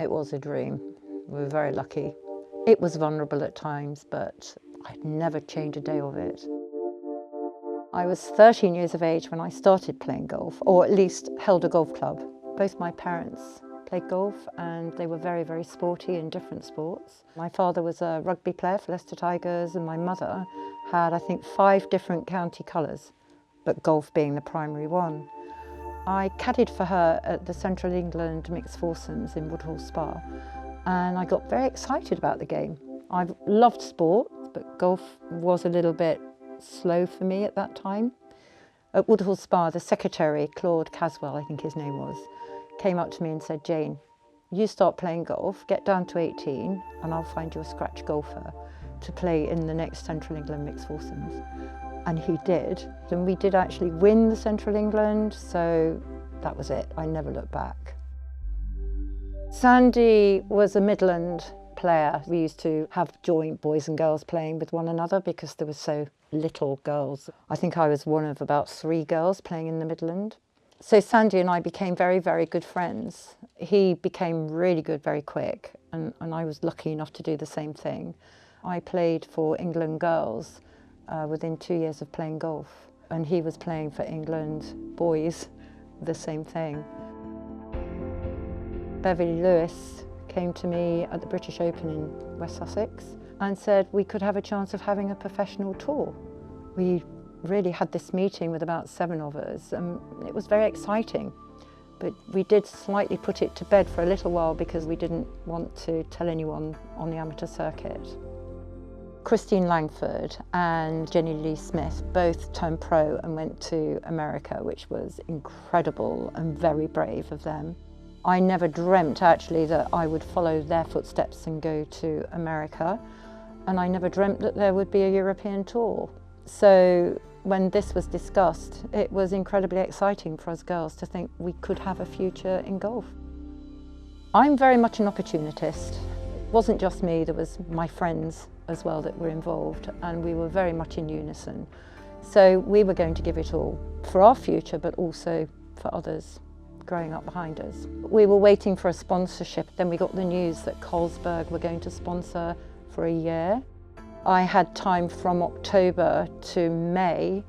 It was a dream. We were very lucky. It was vulnerable at times, but I'd never change a day of it. I was 13 years of age when I started playing golf, or at least held a golf club. Both my parents played golf and they were very, very sporty in different sports. My father was a rugby player for Leicester Tigers and my mother had, I think, 5 different county colours, but golf being the primary one. I caddied for her at the Central England Mixed Foursomes in Woodhall Spa, and I got very excited about the game. I've loved sport, but golf was a little bit slow for me at that time. At Woodhall Spa, the secretary, Claude Caswell, I think his name was, came up to me and said, "Jane, you start playing golf, get down to 18, and I'll find you a scratch golfer to play in the next Central England Mixed Foursomes." And he did, and we did actually win the Central England, so that was it. I never looked back. Sandy was a Midland player. We used to have joint boys and girls playing with one another because there were so little girls. I think I was one of about 3 girls playing in the Midland. So Sandy and I became very, very good friends. He became really good very quick, and I was lucky enough to do the same thing. I played for England girls within 2 years of playing golf, and he was playing for England boys, the same thing. Beverly Lewis came to me at the British Open in West Sussex and said we could have a chance of having a professional tour. We really had this meeting with about 7 of us, and it was very exciting. But we did slightly put it to bed for a little while because we didn't want to tell anyone on the amateur circuit. Christine Langford and Jenny Lee Smith both turned pro and went to America, which was incredible and very brave of them. I never dreamt actually that I would follow their footsteps and go to America, and I never dreamt that there would be a European tour. So when this was discussed, it was incredibly exciting for us girls to think we could have a future in golf. I'm very much an opportunist. It wasn't just me, there was my friends as well that were involved, and we were very much in unison. So we were going to give it all for our future, but also for others growing up behind us. We were waiting for a sponsorship, then we got the news that Carlsberg were going to sponsor for a year. I had time from October to May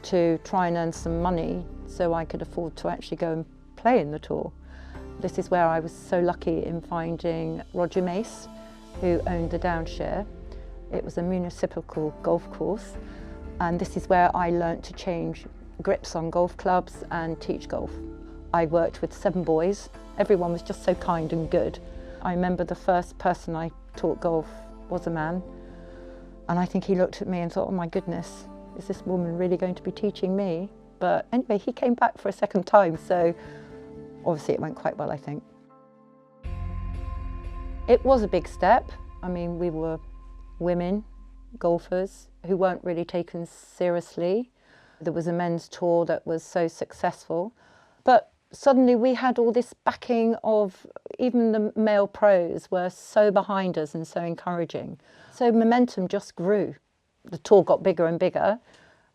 to try and earn some money so I could afford to actually go and play in the tour. This is where I was so lucky in finding Roger Mace, who owned the Downshire. It was a municipal golf course, and this is where I learnt to change grips on golf clubs and teach golf. I worked with 7 boys. Everyone was just so kind and good. I remember the first person I taught golf was a man, and I think he looked at me and thought, "Oh my goodness, is this woman really going to be teaching me?" But anyway, he came back for a second time, so obviously it went quite well, I think. It was a big step. I mean, we were women golfers who weren't really taken seriously. There was a men's tour that was so successful, but suddenly we had all this backing of, even the male pros were so behind us and so encouraging. So momentum just grew. The tour got bigger and bigger.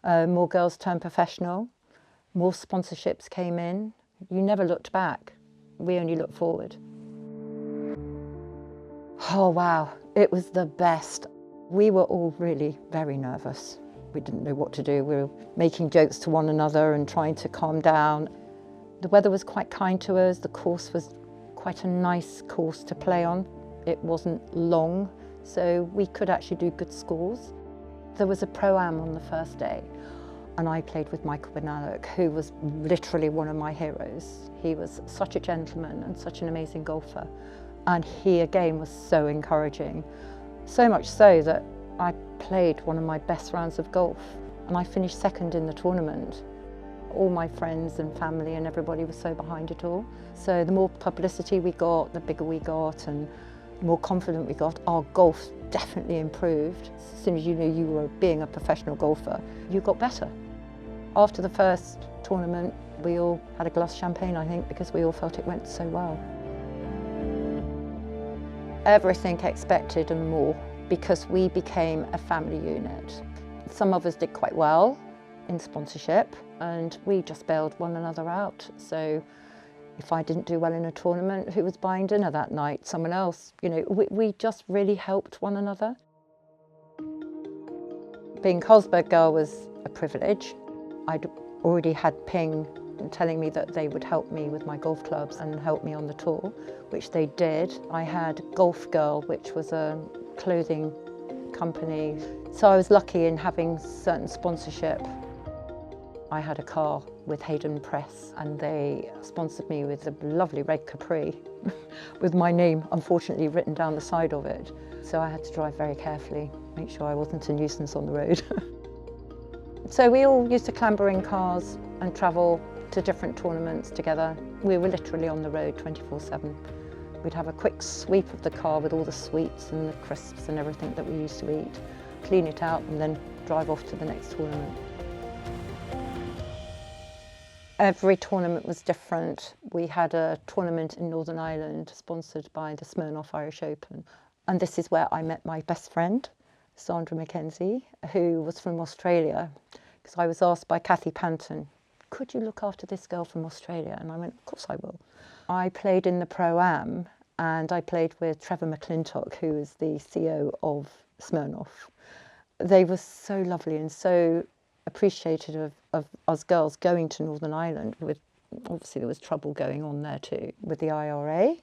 More girls turned professional. More sponsorships came in. You never looked back. We only looked forward. Oh wow, it was the best. We were all really very nervous. We didn't know what to do. We were making jokes to one another and trying to calm down. The weather was quite kind to us. The course was quite a nice course to play on. It wasn't long, so we could actually do good scores. There was a Pro-Am on the first day, and I played with Michael Benalek, who was literally one of my heroes. He was such a gentleman and such an amazing golfer, and he again was so encouraging. So much so that I played one of my best rounds of golf, and I finished second in the tournament. All my friends and family and everybody was so behind it all. So the more publicity we got, the bigger we got, and the more confident we got. Our golf definitely improved. As soon as you knew you were being a professional golfer, you got better. After the first tournament, we all had a glass of champagne, I think, because we all felt it went so well. Everything expected and more, because we became a family unit. Some of us did quite well in sponsorship, and we just bailed one another out. So If I didn't do well in a tournament, who was buying dinner that night? Someone else. You know, we just really helped one another. Being Carlsberg girl was a privilege. I'd already had Ping telling me that they would help me with my golf clubs and help me on the tour, which they did. I had Golf Girl, which was a clothing company. So I was lucky in having certain sponsorship. I had a car with Hayden Press and they sponsored me with a lovely red Capri with my name unfortunately written down the side of it. So I had to drive very carefully, make sure I wasn't a nuisance on the road. So we all used to clamber in cars and travel to different tournaments together. We were literally on the road 24/7. We'd have a quick sweep of the car with all the sweets and the crisps and everything that we used to eat, clean it out and then drive off to the next tournament. Every tournament was different. We had a tournament in Northern Ireland sponsored by the Smirnoff Irish Open. And this is where I met my best friend, Sandra Mackenzie, who was from Australia, because I was asked by Kathy Panton, could you look after this girl from Australia? And I went, of course I will. I played in the Pro-Am and I played with Trevor McClintock, who is the CEO of Smirnoff. They were so lovely and so appreciative of us girls going to Northern Ireland. Obviously there was trouble going on there too with the IRA,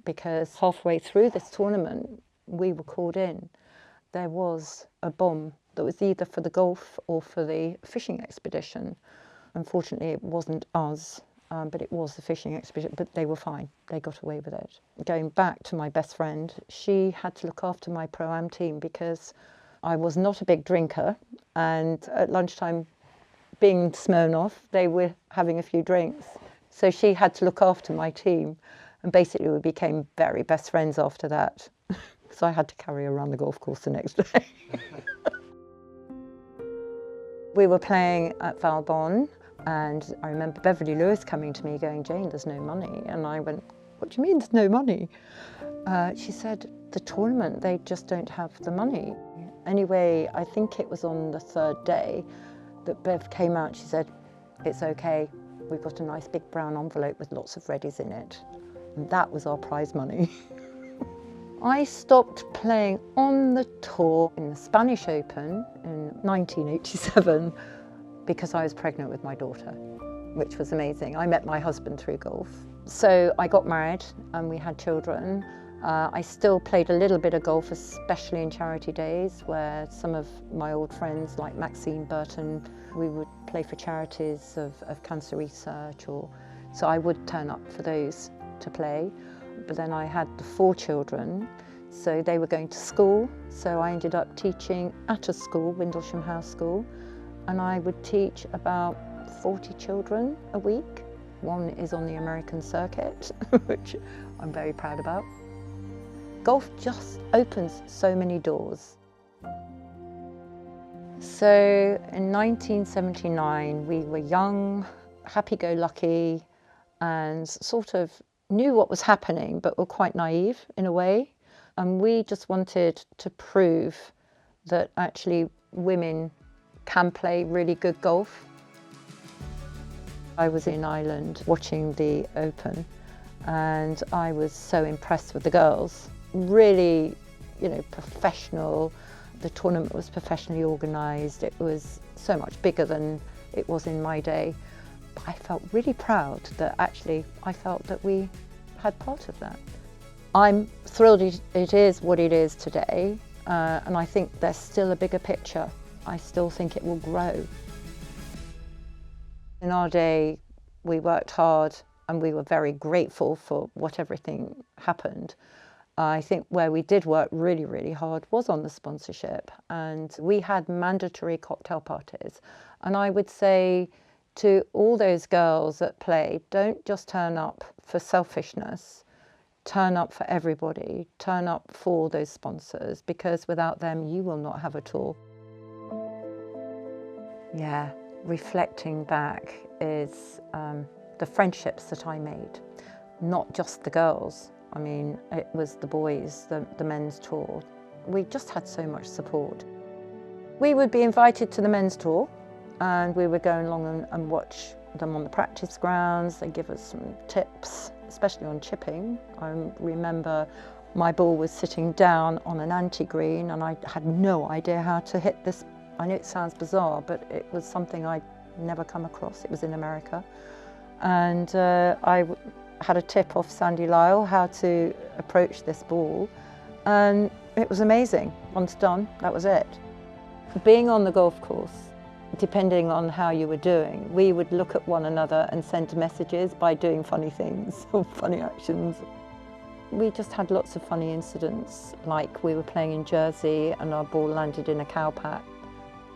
because halfway through this tournament we were called in. There was a bomb that was either for the golf or for the fishing expedition. Unfortunately it wasn't us, but it was the fishing expedition, but they were fine, they got away with it. Going back to my best friend, she had to look after my Pro-Am team because I was not a big drinker, and at lunchtime, being Smirnoff, they were having a few drinks. So she had to look after my team, and basically we became very best friends after that, because I had to carry her around the golf course the next day. We were playing at Valbonne, and I remember Beverly Lewis coming to me going, Jane, there's no money. And I went, what do you mean there's no money? She said, the tournament, they just don't have the money. Anyway, I think it was on the third day that Bev came out. She said, it's okay, we've got a nice big brown envelope with lots of readies in it. And that was our prize money. I stopped playing on the tour in the Spanish Open in 1987 because I was pregnant with my daughter, which was amazing. I met my husband through golf. So I got married and we had children. I still played a little bit of golf, especially in charity days, where some of my old friends like Maxine Burton, we would play for charities of cancer research, so I would turn up for those to play. But then I had the 4 children, so they were going to school, so I ended up teaching at a school, Windlesham House School, and I would teach about 40 children a week. One is on the American circuit, which I'm very proud about. Golf just opens so many doors. So in 1979, we were young, happy-go-lucky, and sort of knew what was happening, but were quite naive in a way. And we just wanted to prove that actually women can play really good golf. I was in Ireland watching the Open, and I was so impressed with the girls. Really, professional. The tournament was professionally organised. It was so much bigger than it was in my day. But I felt really proud that actually I felt that we had part of that. I'm thrilled it is what it is today, and I think there's still a bigger picture. I still think it will grow. In our day, we worked hard and we were very grateful for everything happened. I think where we did work really, really hard was on the sponsorship, and we had mandatory cocktail parties. And I would say to all those girls that play, don't just turn up for selfishness, turn up for everybody, turn up for those sponsors, because without them you will not have a tour. Yeah, reflecting back is the friendships that I made, not just the girls. I mean, it was the boys, the men's tour. We just had so much support. We would be invited to the men's tour, and we would go along and watch them on the practice grounds. They give us some tips, especially on chipping. I remember my ball was sitting down on an anti-green and I had no idea how to hit this. I know it sounds bizarre, but it was something I'd never come across. It was in America. And I had a tip off Sandy Lyle how to approach this ball. And it was amazing. Once done, that was it. Being on the golf course, depending on how you were doing, we would look at one another and send messages by doing funny things or funny actions. We just had lots of funny incidents, like we were playing in Jersey and our ball landed in a cowpat.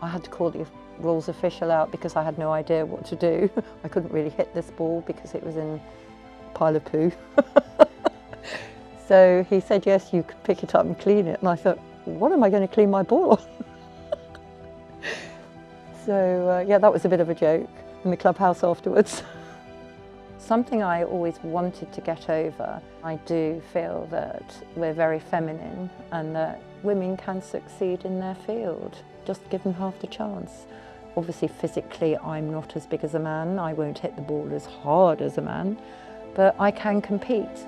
I had to call the rules official out because I had no idea what to do. I couldn't really hit this ball because it was in a pile of poo. So he said, yes, you could pick it up and clean it. And I thought, what am I going to clean my ball on? So yeah, that was a bit of a joke in the clubhouse afterwards. Something I always wanted to get over. I do feel that we're very feminine and that women can succeed in their field. Just give them half the chance. Obviously physically I'm not as big as a man. I won't hit the ball as hard as a man, but I can compete.